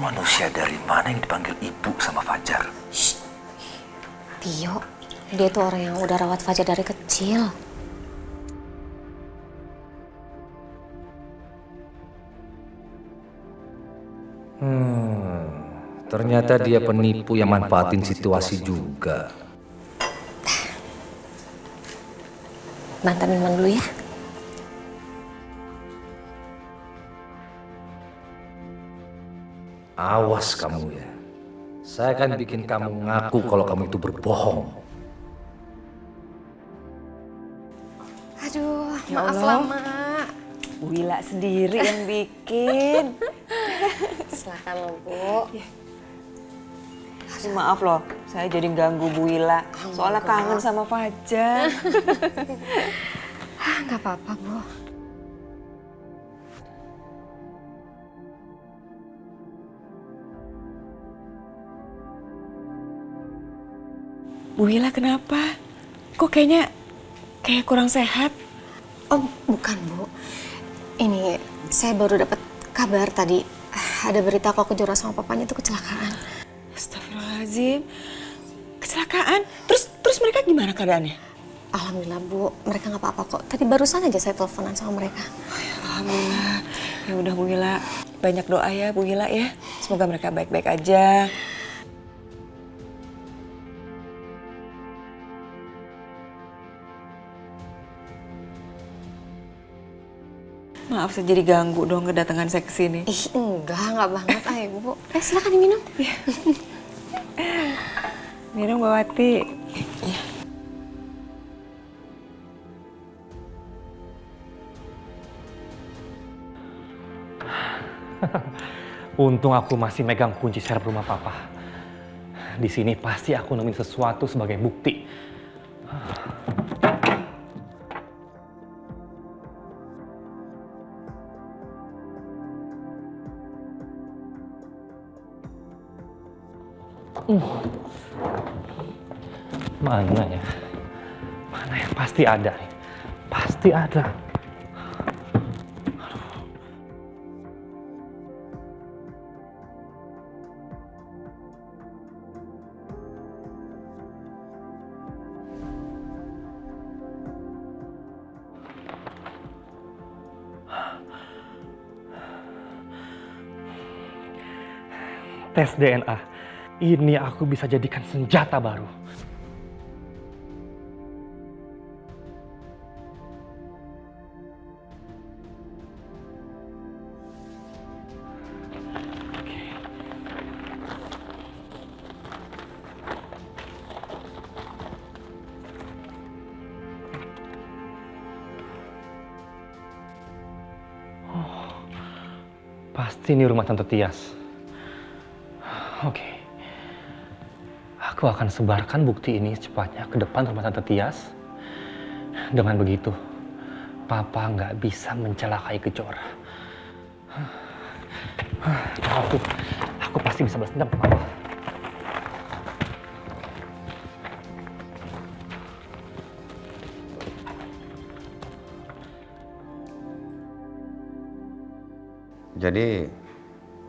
manusia dari mana yang dipanggil ibu sama Fajar? Shh. Tio, dia tuh orang yang udah rawat Fajar dari kecil. Ternyata dia penipu yang manfaatin situasi juga. Bantan minuman dulu ya. Awas kamu ya. Saya akan bikin kamu ngaku kalau kamu itu berbohong. Aduh, Ya maaf Allah. lama. Bu Wila sendiri yang bikin. Silakan loh, Bu. Maaf loh, saya jadi ganggu Bu Wila. Soalnya kangen sama Fajar. Nggak apa-apa, Bu. Bu Wila kenapa? Kok kayaknya kayak kurang sehat? Oh, bukan, Bu. Ini saya baru dapat kabar tadi. Ada berita kalau Kejora sama papanya itu kecelakaan. Astagfirullahaladzim. Kecelakaan? Terus mereka gimana keadaannya? Alhamdulillah, Bu. Mereka nggak apa-apa kok. Tadi barusan aja saya teleponan sama mereka. Alhamdulillah. Ya udah Bu Wila, banyak doa ya Bu Wila ya. Semoga mereka baik-baik aja. Maaf saya jadi ganggu dong kedatangan saya ke sini. Ih, enggak banget. Ayo, Bu. Silakan diminum. Minum Mbak Wati. Untung aku masih megang kunci serep rumah papa. Di sini pasti aku nemuin sesuatu sebagai bukti. Mana ya? Mana ya? Pasti ada nih. Pasti ada. Tes DNA. Ini aku bisa jadikan senjata baru. Pasti ini rumah Tante Tias. Oke. Aku akan sebarkan bukti ini secepatnya ke depan rumah Tante Tias. Dengan begitu, Papa nggak bisa mencelakai Kejora. Aku pasti bisa balas dendam ke Papa. Jadi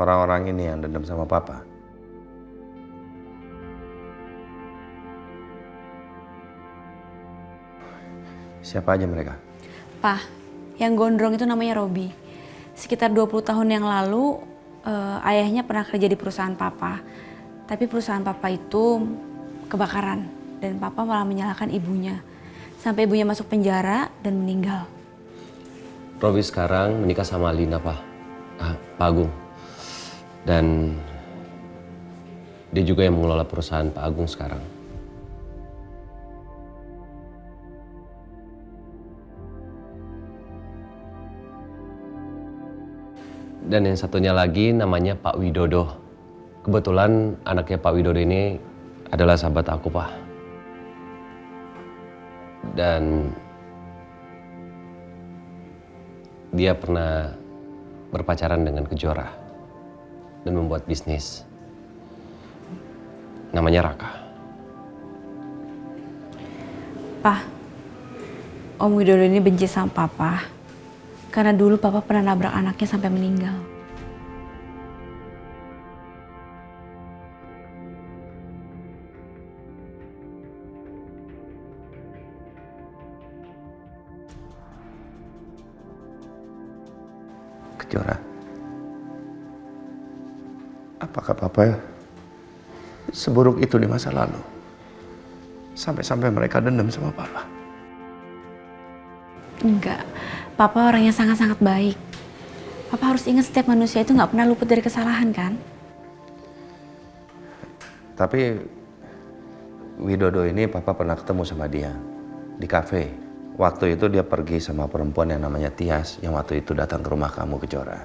orang-orang ini yang dendam sama Papa? Siapa aja mereka? Pak, yang gondrong itu namanya Robi. Sekitar 20 tahun yang lalu, ayahnya pernah kerja di perusahaan Papa. Tapi perusahaan Papa itu kebakaran dan Papa malah menyalahkan ibunya. Sampai ibunya masuk penjara dan meninggal. Robi sekarang menikah sama Lina, Pak Agung. Dan dia juga yang mengelola perusahaan Pak Agung sekarang. Dan yang satunya lagi namanya Pak Widodo. Kebetulan anaknya Pak Widodo ini adalah sahabat aku, Pak. Dan dia pernah berpacaran dengan Kejora dan membuat bisnis. Namanya Raka. Pak, Om Widodo ini benci sama Papa. Karena dulu Papa pernah nabrak anaknya sampai meninggal. Kejora. Apakah Papa seburuk itu di masa lalu? Sampai-sampai mereka dendam sama Papa. Enggak, Papa orang yang sangat-sangat baik. Papa harus ingat setiap manusia itu nggak pernah luput dari kesalahan kan? Tapi Widodo ini Papa pernah ketemu sama dia di kafe. Waktu itu dia pergi sama perempuan yang namanya Tias yang waktu itu datang ke rumah kamu, Kejora.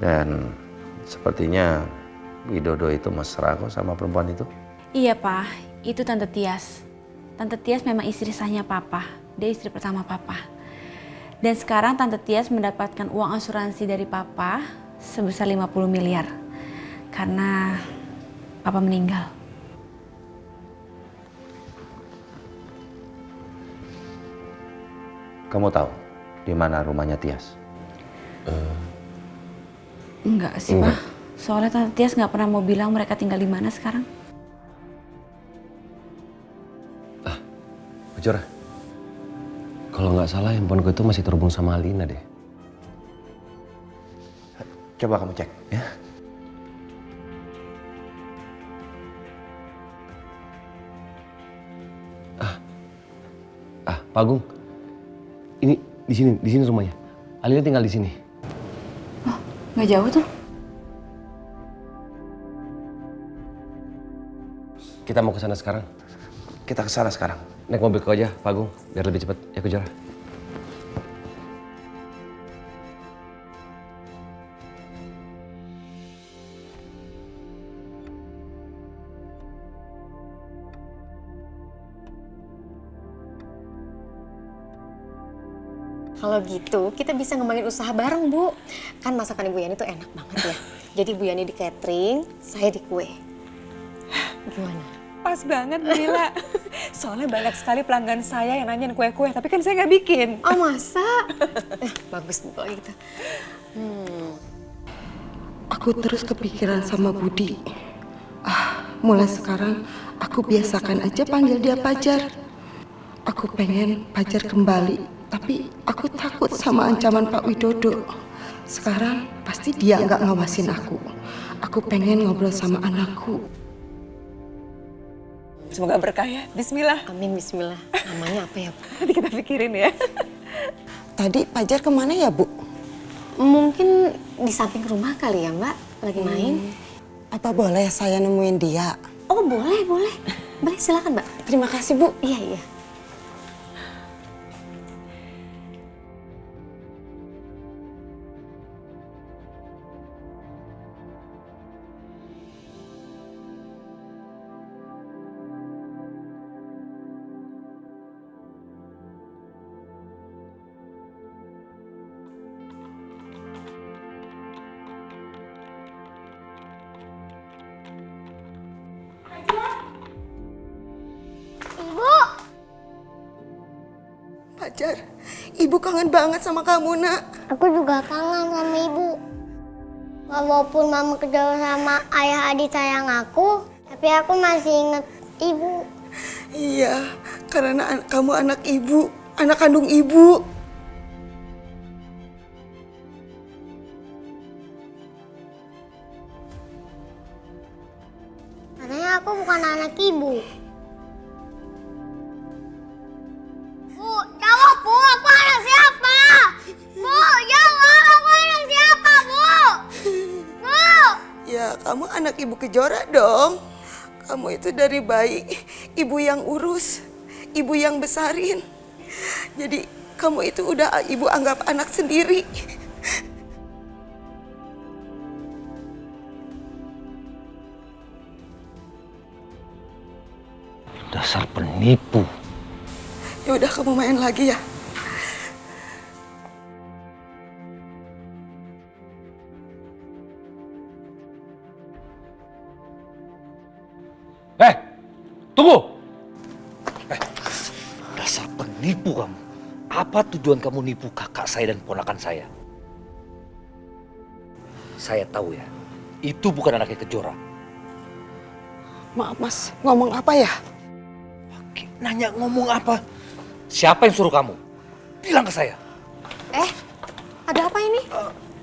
Dan sepertinya Widodo itu mesra kok sama perempuan itu. Iya Pak, itu Tante Tias. Tante Tias memang istri sahnya Papa. Dia istri pertama Papa. Dan sekarang Tante Tias mendapatkan uang asuransi dari Papa sebesar 50 miliar. Karena Papa meninggal. Kamu tahu di mana rumahnya Tias? Enggak sih Pak. Soalnya Tante Tias nggak pernah mau bilang mereka tinggal di mana sekarang. Kejora, kalau nggak salah handphoneku itu masih terhubung sama Alina deh. Coba kamu cek ya. Pak Agung, ini di sini rumahnya. Alina tinggal di sini. Oh, nggak jauh tuh. Kita mau ke sana sekarang. Kita ke sana sekarang. Naik mobilku aja, Pak Agung, biar lebih cepat. Ya, Kejora. Kalau gitu, kita bisa ngembangin usaha bareng, Bu. Kan masakan Ibu Yani tuh enak banget ya. Jadi Ibu Yani di catering, saya di kue. Gimana? Pas banget Bu Lila. Soalnya banyak sekali pelanggan saya yang nanyain kue-kue, tapi kan saya nggak bikin. Oh masa? Bagus Bu kalau gitu. Aku terus kepikiran sama Budi. Mulai sekarang aku biasakan aja panggil dia Pajar. Aku pengen Pajar kembali, tapi aku takut sama ancaman Pak Widodo. Sekarang pasti dia nggak ngawasin aku. Aku pengen ngobrol sama anakku. Semoga berkah ya. Bismillah. Amin, bismillah. Namanya apa ya, Bu? Nanti kita pikirin ya. Tadi Pajar kemana ya, Bu? Mungkin di samping rumah kali ya, Mbak. Lagi main. Apa boleh saya nemuin dia? Oh, boleh, boleh. Boleh, silakan, Mbak. Terima kasih, Bu. Iya, iya. Pajar, Ibu kangen banget sama kamu, Nak. Aku juga kangen sama ibu. Walaupun mama kejauhan sama ayah adik sayang aku, tapi aku masih inget ibu. Iya, karena kamu anak ibu, anak kandung ibu. Katanya aku bukan anak ibu. Bu, jawab Bu, aku anak siapa? Bu, jawab, aku anak siapa, Bu? Bu! Ya, kamu anak Ibu Kejora dong. Kamu itu dari bayi, ibu yang urus, ibu yang besarin. Jadi kamu itu udah ibu anggap anak sendiri. Dasar penipu. Ya udah kamu main lagi ya. Tunggu! Dasar penipu kamu. Apa tujuan kamu nipu kakak saya dan ponakan saya? Saya tahu ya, itu bukan anaknya Kejora. Maaf Mas, ngomong apa ya? Nanya ngomong apa? Siapa yang suruh kamu? Bilang ke saya. Ada apa ini?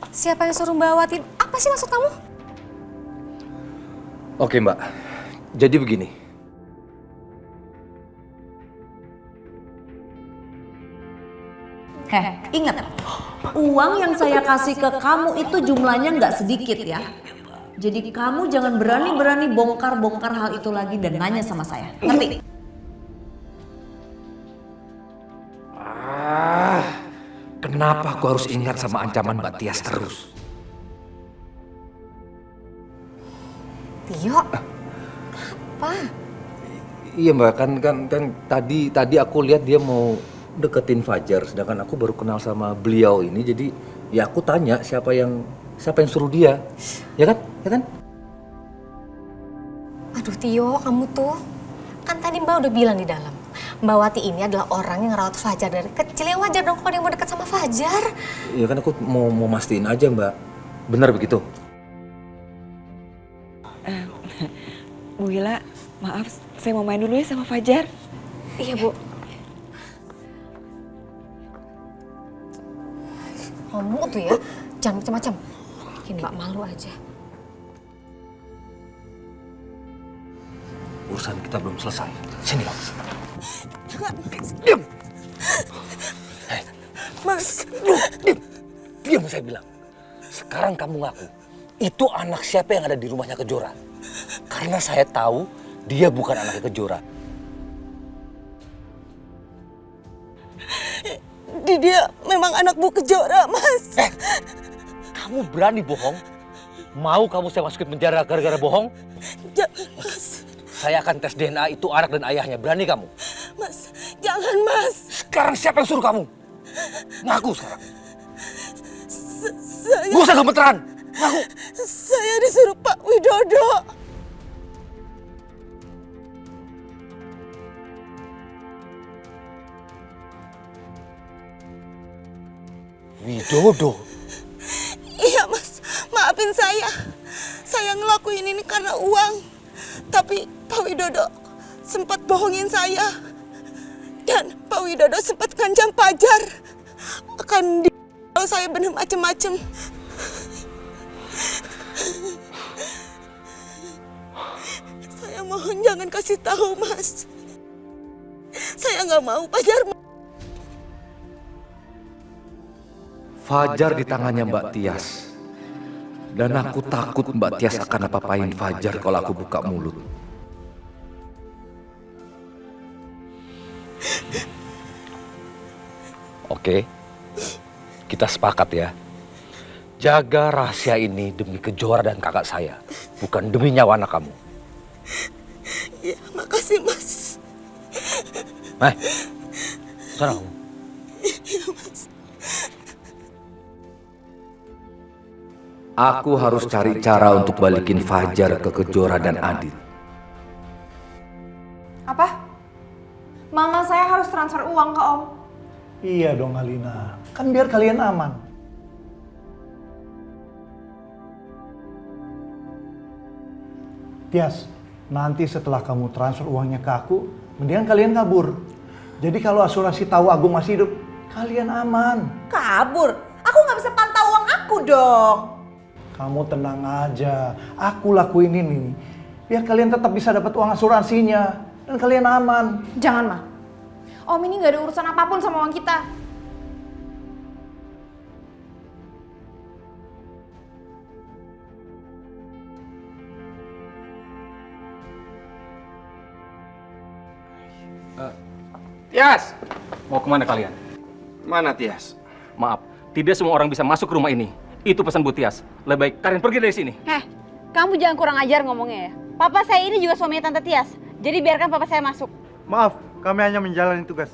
Siapa yang suruh Mbak Wati? Apa sih maksud kamu? Oke Mbak, jadi begini. Ingat, uang yang saya kasih ke kamu itu jumlahnya nggak sedikit ya. Jadi kamu jangan berani-berani bongkar-bongkar hal itu lagi dan nanya sama saya. Ngerti? Kenapa aku harus ingat sama ancaman Mbak Tias terus? Tio, apa? Iya Mbak, kan tadi aku lihat dia mau deketin Fajar, sedangkan aku baru kenal sama beliau ini, jadi ya aku tanya siapa yang suruh dia, ya kan? Ya kan? Aduh Tio, kamu tuh kan tadi Mbak udah bilang di dalam, Mbak Wati ini adalah orang yang ngerawat Fajar dari kecil, ya wajar dong kalau dia mau deket sama Fajar. Iya kan aku mau mastiin aja Mbak, benar begitu? Bu Wila, maaf, saya mau main dulu ya sama Fajar. Iya Bu. Kamu tuh ya, jangan macam-macam. Bikin Mbak malu aja. Urusan kita belum selesai. Sini Mbak. Diam. Hei. Mas. Diam saya bilang. Sekarang kamu ngaku. Itu anak siapa yang ada di rumahnya Kejora? Karena saya tahu dia bukan anaknya Kejora. Dia memang anak Bu Kejora, Mas. Kamu berani bohong? Mau kamu saya masukin penjara gara-gara bohong? Mas. Saya akan tes DNA itu anak dan ayahnya. Berani kamu? Mas, jangan Mas. Sekarang siapa yang suruh kamu? Ngaku sekarang. Saya... Gak usah gemeteran. Ngaku. Saya disuruh Pak Widodo. Widodo? Iya Mas, maafin saya. Saya ngelakuin ini karena uang. Tapi Pak Widodo sempat bohongin saya. Dan Pak Widodo sempat ngancam Fajar. Akan kalau saya bener macem-macem. Saya mohon jangan kasih tahu Mas. Saya nggak mau Fajar. Fajar di tangannya Mbak Tias. Dan aku takut Mbak Tias akan apa-apain Fajar kalau aku buka mulut. Oke, kita sepakat ya. Jaga rahasia ini demi Kejora dan kakak saya. Bukan demi nyawa anak kamu. Ya, makasih Mas. Sana kamu. Iya Mas. Aku harus cari cara untuk balikin Fajar ke Kejora dan Adit. Apa? Mama saya harus transfer uang ke Om. Iya dong Alina, kan biar kalian aman. Tias, nanti setelah kamu transfer uangnya ke aku, mendingan kalian kabur. Jadi kalau asuransi tahu Agung masih hidup, kalian aman. Kabur? Aku nggak bisa pantau uang aku dong. Kamu tenang aja, aku lakuin ini biar kalian tetap bisa dapat uang asuransinya dan kalian aman. Jangan, Ma. Om ini nggak ada urusan apapun sama uang kita. Tias! Mau kemana kalian? Mana Tias? Maaf, tidak semua orang bisa masuk ke rumah ini. Itu pesan Bu Tias. Lebih baik kalian pergi dari sini. Kamu jangan kurang ajar ngomongnya ya. Papa saya ini juga suaminya Tante Tias. Jadi biarkan papa saya masuk. Maaf, kami hanya menjalani tugas.